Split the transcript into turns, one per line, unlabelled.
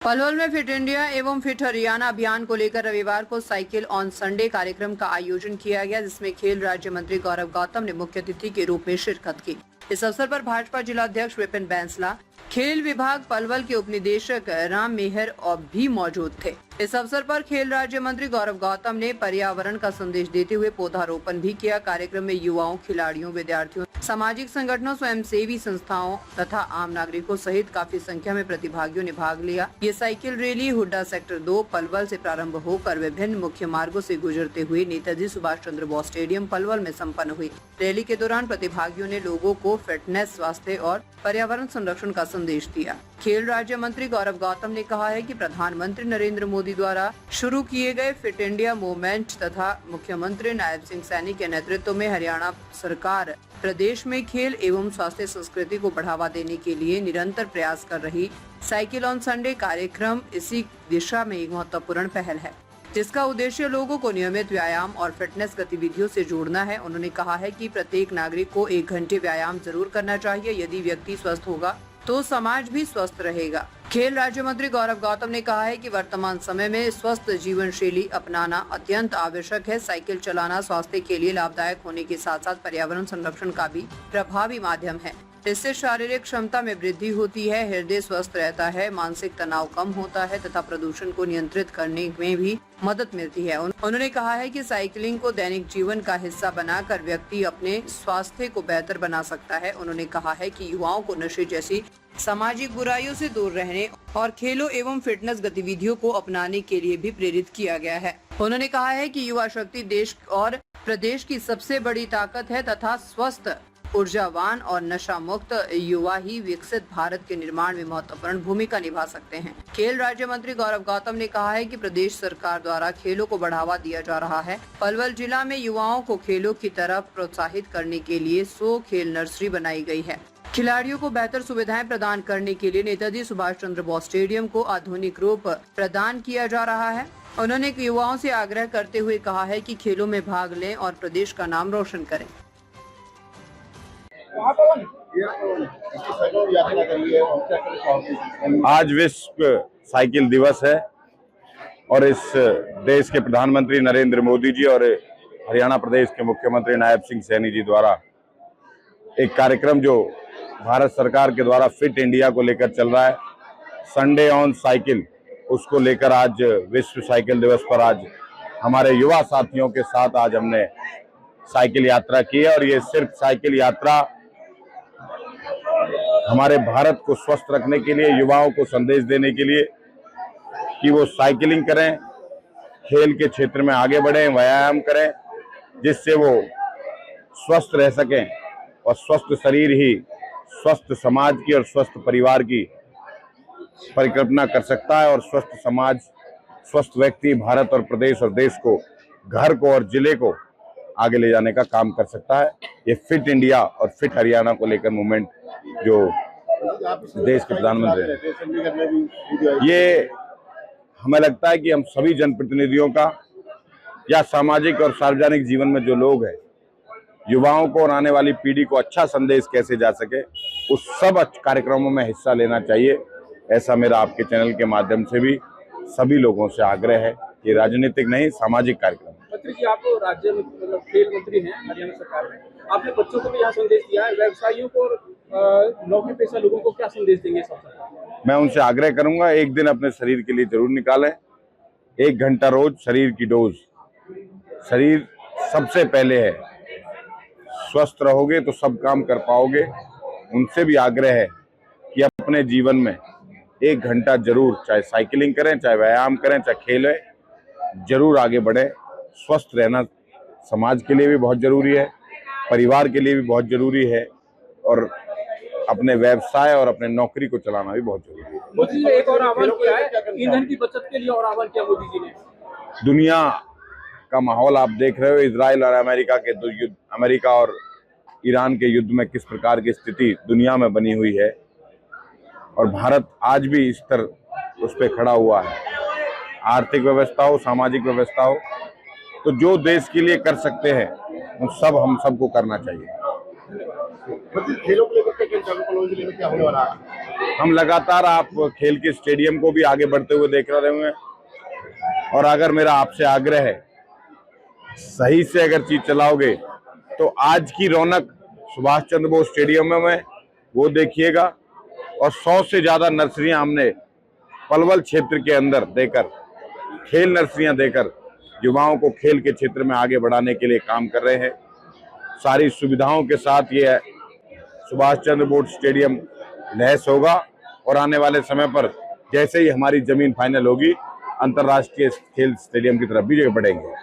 पलवल में fit India एवं fit Haryana अभियान को लेकर रविवार को साइकिल ऑन संडे कार्यक्रम का आयोजन किया गया, जिसमें खेल राज्य मंत्री गौरव गौतम ने मुख्य अतिथि के रूप में शिरकत की। इस अवसर पर भाजपा जिलाध्यक्ष विपिन बैंसला, खेल विभाग पलवल के उपनिदेशक राम मेहर भी मौजूद थे। इस अवसर पर खेल राज्य मंत्री गौरव गौतम ने पर्यावरण का संदेश देते हुए पौधारोपण भी किया। कार्यक्रम में युवाओं, खिलाड़ियों, विद्यार्थियों, सामाजिक संगठनों, स्वयंसेवी संस्थाओं तथा आम नागरिकों सहित काफी संख्या में प्रतिभागियों ने भाग लिया। ये cycle rally Hooda sector 2 Palwal से प्रारंभ होकर विभिन्न मुख्य मार्गों से गुजरते हुए नेताजी सुभाष चंद्र बोस स्टेडियम पलवल में संपन्न हुई। रैली के दौरान प्रतिभागियों ने लोगों को फिटनेस, स्वास्थ्य और पर्यावरण संरक्षण का संदेश दिया। खेल राज्य मंत्री गौरव गौतम ने कहा है कि प्रधानमंत्री नरेंद्र मोदी द्वारा शुरू किए गए फिट इंडिया मूवमेंट तथा मुख्यमंत्री नायब सिंह सैनी के नेतृत्व में हरियाणा सरकार प्रदेश में खेल एवं स्वास्थ्य संस्कृति को बढ़ावा देने के लिए निरंतर प्रयास कर रही साइकिल ऑन संडे कार्यक्रम इसी दिशा में एक महत्वपूर्ण पहल है, जिसका उद्देश्य लोगों को नियमित व्यायाम और फिटनेस गतिविधियों से जोड़ना है। उन्होंने कहा है कि प्रत्येक नागरिक को 1 घंटे व्यायाम जरूर करना चाहिए। यदि व्यक्ति स्वस्थ होगा तो समाज भी स्वस्थ रहेगा। खेल राज्य मंत्री गौरव गौतम ने कहा है कि वर्तमान समय में स्वस्थ जीवन शैली अपनाना अत्यंत आवश्यक है। साइकिल चलाना स्वास्थ्य के लिए लाभदायक होने के साथ साथ पर्यावरण संरक्षण का भी प्रभावी माध्यम है। इससे शारीरिक क्षमता में वृद्धि होती है, हृदय स्वस्थ रहता है, मानसिक तनाव कम होता है तथा प्रदूषण को नियंत्रित करने में भी मदद मिलती है। उन्होंने कहा है कि साइकिलिंग को दैनिक जीवन का हिस्सा बनाकर व्यक्ति अपने स्वास्थ्य को बेहतर बना सकता है। उन्होंने कहा है कि युवाओं को नशे जैसी सामाजिक बुराइयों से दूर रहने और खेलों एवं फिटनेस गतिविधियों को अपनाने के लिए भी प्रेरित किया गया है। उन्होंने कहा है कि युवा शक्ति देश और प्रदेश की सबसे बड़ी ताकत है तथा स्वस्थ, ऊर्जावान और नशा मुक्त युवा ही विकसित भारत के निर्माण में महत्वपूर्ण भूमिका निभा सकते हैं। खेल राज्य मंत्री गौरव गौतम ने कहा है कि प्रदेश सरकार द्वारा खेलों को बढ़ावा दिया जा रहा है। पलवल जिला में युवाओं को खेलों की तरफ प्रोत्साहित करने के लिए 100 खेल नर्सरी बनाई गई है। खिलाड़ियों को बेहतर सुविधाएं प्रदान करने के लिए नेताजी सुभाष चंद्र बोस स्टेडियम को आधुनिक रूप प्रदान किया जा रहा है। उन्होंने युवाओं से आग्रह करते हुए कहा है कि खेलों में भाग लें और प्रदेश का नाम रोशन करें।
आज विश्व साइकिल दिवस है और इस देश के प्रधानमंत्री नरेंद्र मोदी जी और हरियाणा प्रदेश के मुख्यमंत्री नायब सिंह सैनी जी द्वारा एक कार्यक्रम जो भारत सरकार के द्वारा फिट इंडिया को लेकर चल रहा है, संडे ऑन साइकिल, उसको लेकर आज विश्व साइकिल दिवस पर आज हमारे युवा साथियों के साथ आज हमने साइकिल यात्रा की है। और ये सिर्फ साइकिल यात्रा हमारे भारत को स्वस्थ रखने के लिए, युवाओं को संदेश देने के लिए कि वो साइकिलिंग करें, खेल के क्षेत्र में आगे बढ़ें, व्यायाम करें, जिससे वो स्वस्थ रह सकें और स्वस्थ शरीर ही स्वस्थ समाज की और स्वस्थ परिवार की परिकल्पना कर सकता है। और स्वस्थ समाज, स्वस्थ व्यक्ति भारत और प्रदेश और देश को, घर को और जिले को आगे ले जाने का काम कर सकता है। ये फिट इंडिया और फिट हरियाणा को लेकर मूवमेंट जो देश के प्रधानमंत्री हैं, ये हमें लगता है कि हम सभी जनप्रतिनिधियों का या सामाजिक और सार्वजनिक जीवन में जो लोग हैं, युवाओं को और आने वाली पीढ़ी को अच्छा संदेश कैसे जा सके, उस सब कार्यक्रमों में हिस्सा लेना चाहिए। ऐसा मेरा आपके चैनल के माध्यम से भी सभी लोगों से आग्रह है। ये राजनीतिक नहीं, सामाजिक कार्यक्रम।
मंत्री जी, आप राज्य में मतलब खेल मंत्री हैं हरियाणा सरकार में, आपने बच्चों को भी यहाँ संदेश दिया है, व्यवसायियों को और नौकरी पेशा लोगों को क्या संदेश देंगे?
मैं उनसे आग्रह करूंगा, एक दिन अपने शरीर के लिए जरूर निकालें, 1 घंटा रोज शरीर की डोज। शरीर सबसे पहले है, स्वस्थ रहोगे तो सब काम कर पाओगे। उनसे भी आग्रह है कि अपने जीवन में 1 घंटा जरूर, चाहे साइकिलिंग करें, चाहे व्यायाम करें, चाहे खेलें, जरूर आगे बढ़े। स्वस्थ रहना समाज के लिए भी बहुत जरूरी है, परिवार के लिए भी बहुत जरूरी है, और अपने व्यवसाय और अपने नौकरी को चलाना भी बहुत जरूरी है।
मोदी जी ने एक और आह्वान किया है, ईंधन की बचत के लिए और आह्वान किया मोदी जी ने।
दुनिया का माहौल आप देख रहे हो, इजराइल और अमेरिका के युद्ध, अमेरिका और ईरान के युद्ध में किस प्रकार की स्थिति दुनिया में बनी हुई है, और भारत आज भी इस तरह उस पर खड़ा हुआ है। आर्थिक व्यवस्था हो, सामाजिक व्यवस्था हो, तो जो देश के लिए कर सकते हैं उन सब हम सबको करना चाहिए।
खेलों को लेकर क्या होने वाला है?
हम लगातार आप खेल के स्टेडियम को भी आगे बढ़ते हुए देख रहे होंगे, और अगर मेरा आपसे आग्रह है, सही से अगर चीज चलाओगे तो आज की रौनक सुभाष चंद्र बोस स्टेडियम में वो देखिएगा, और 100 से ज्यादा नर्सरियां हमने पलवल क्षेत्र के अंदर देकर, खेल नर्सरियां देकर युवाओं को खेल के क्षेत्र में आगे बढ़ाने के लिए काम कर रहे हैं। सारी सुविधाओं के साथ ये सुभाष चंद्र बोस स्टेडियम लैस होगा, और आने वाले समय पर जैसे ही हमारी जमीन फाइनल होगी, अंतर्राष्ट्रीय खेल स्टेडियम की तरफ भी बढ़ेंगे।